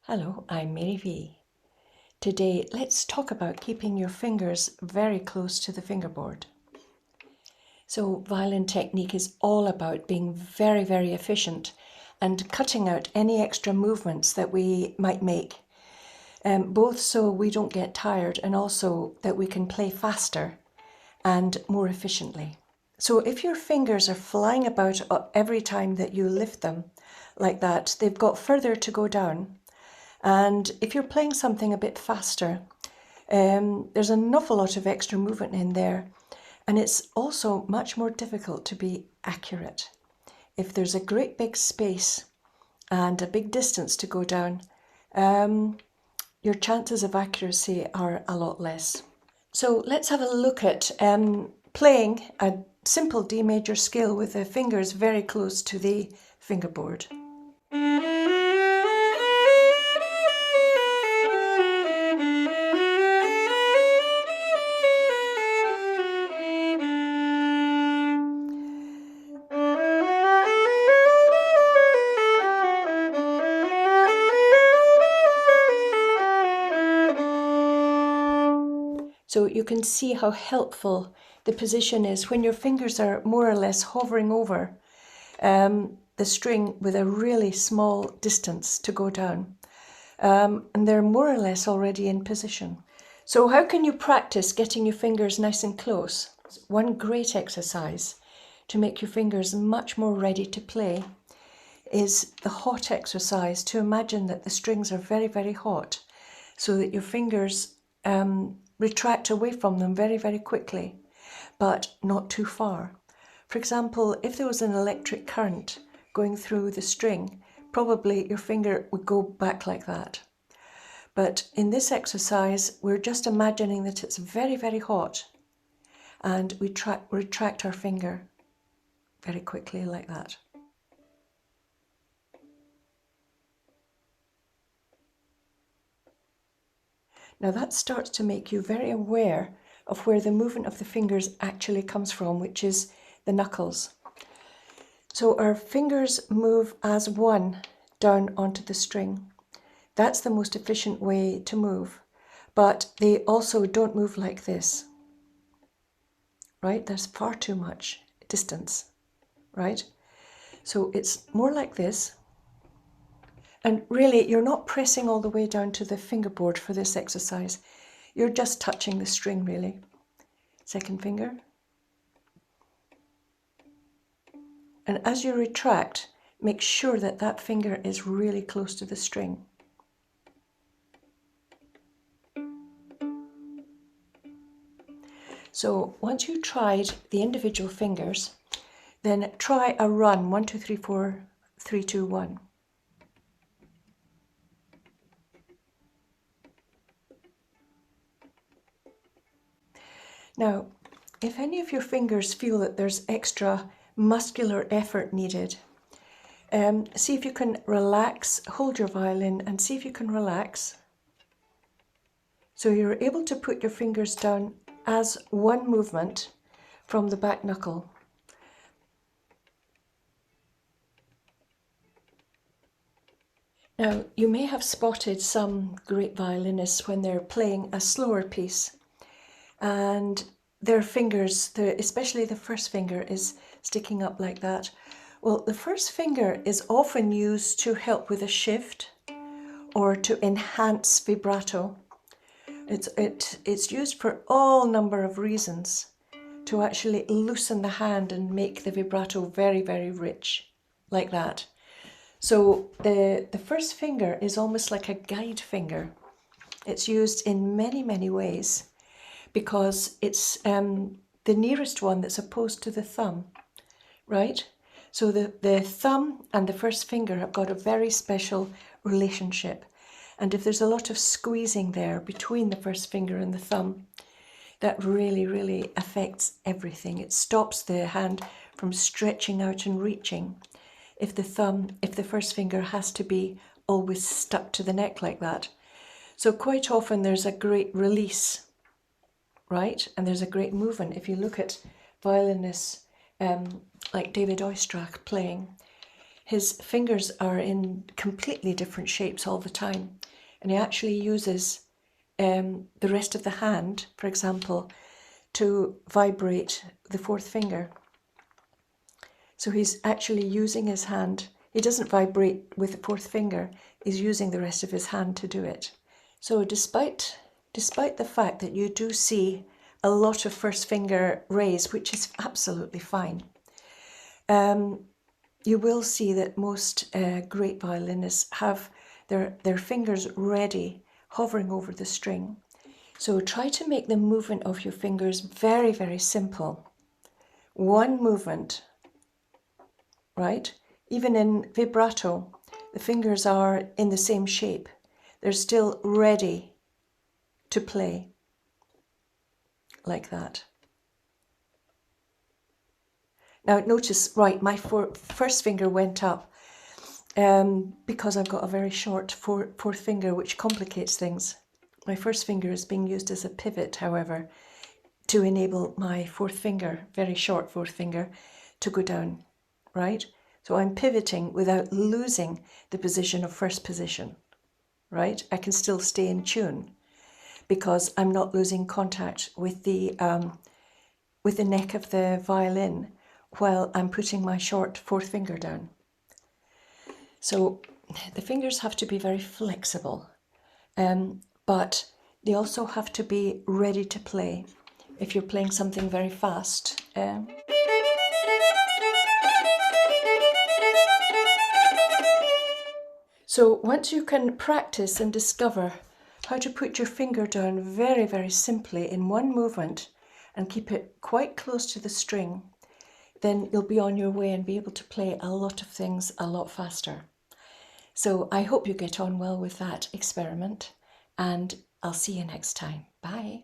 Hello, I'm Mary V. Today, let's talk about keeping your fingers very close to the fingerboard. So, violin technique is all about being very, very efficient and cutting out any extra movements that we might make, both so we don't get tired and also that we can play faster and more efficiently. So if your fingers are flying about every time that you lift them like that, they've got further to go down. And if you're playing something a bit faster, there's an awful lot of extra movement in there. And it's also much more difficult to be accurate. If there's a great big space and a big distance to go down, your chances of accuracy are a lot less. So let's have a look at playing a simple D major scale with the fingers very close to the fingerboard. So you can see how helpful the position is when your fingers are more or less hovering over the string with a really small distance to go down. And they're more or less already in position. So how can you practice getting your fingers nice and close? One great exercise to make your fingers much more ready to play is the hot exercise, to imagine that the strings are very, very hot so that your fingers retract away from them very, very quickly, but not too far. For example, if there was an electric current going through the string, probably your finger would go back like that. But in this exercise, we're just imagining that it's very, very hot, and we retract our finger very quickly like that. Now that starts to make you very aware of where the movement of the fingers actually comes from, which is the knuckles. So our fingers move as one down onto the string. That's the most efficient way to move, but they also don't move like this, right? There's far too much distance, right? So it's more like this. And really, you're not pressing all the way down to the fingerboard for this exercise. You're just touching the string, really. Second finger. And as you retract, make sure that that finger is really close to the string. So once you've tried the individual fingers, then try a run, 1, 2, 3, 4, 3, 2, 1. Now, if any of your fingers feel that there's extra muscular effort needed, see if you can relax, hold your violin and see if you can relax. So you're able to put your fingers down as one movement from the back knuckle. Now, you may have spotted some great violinists when they're playing a slower piece and their fingers, especially the first finger, is sticking up like that. Well, the first finger is often used to help with a shift or to enhance vibrato. It's used for all number of reasons to actually loosen the hand and make the vibrato very, very rich, like that. So the first finger is almost like a guide finger. It's used in many, many ways because it's the nearest one that's opposed to the thumb, right? So the thumb and the first finger have got a very special relationship. And if there's a lot of squeezing there between the first finger and the thumb, that really, really affects everything. It stops the hand from stretching out and reaching. If the first finger has to be always stuck to the neck like that. So quite often there's a great release, right? And there's a great movement. If you look at violinists like David Oistrakh playing, his fingers are in completely different shapes all the time, and he actually uses the rest of the hand, for example, to vibrate the fourth finger. So he's actually using his hand. He doesn't vibrate with the fourth finger, he's using the rest of his hand to do it. So despite the fact that you do see a lot of first finger raise, which is absolutely fine, you will see that most great violinists have their fingers ready, hovering over the string. So try to make the movement of your fingers very, very simple. One movement, right? Even in vibrato, the fingers are in the same shape. They're still ready to play, like that. Now notice, right, my first finger went up because I've got a very short fourth finger, which complicates things. My first finger is being used as a pivot, however, to enable my fourth finger, very short fourth finger, to go down, right? So I'm pivoting without losing the position of first position, right? I can still stay in tune because I'm not losing contact with the neck of the violin while I'm putting my short fourth finger down. So the fingers have to be very flexible, but they also have to be ready to play. If you're playing something very fast, so once you can practice and discover how to put your finger down very, very simply in one movement and keep it quite close to the string, then you'll be on your way and be able to play a lot of things a lot faster. So I hope you get on well with that experiment, and I'll see you next time. Bye.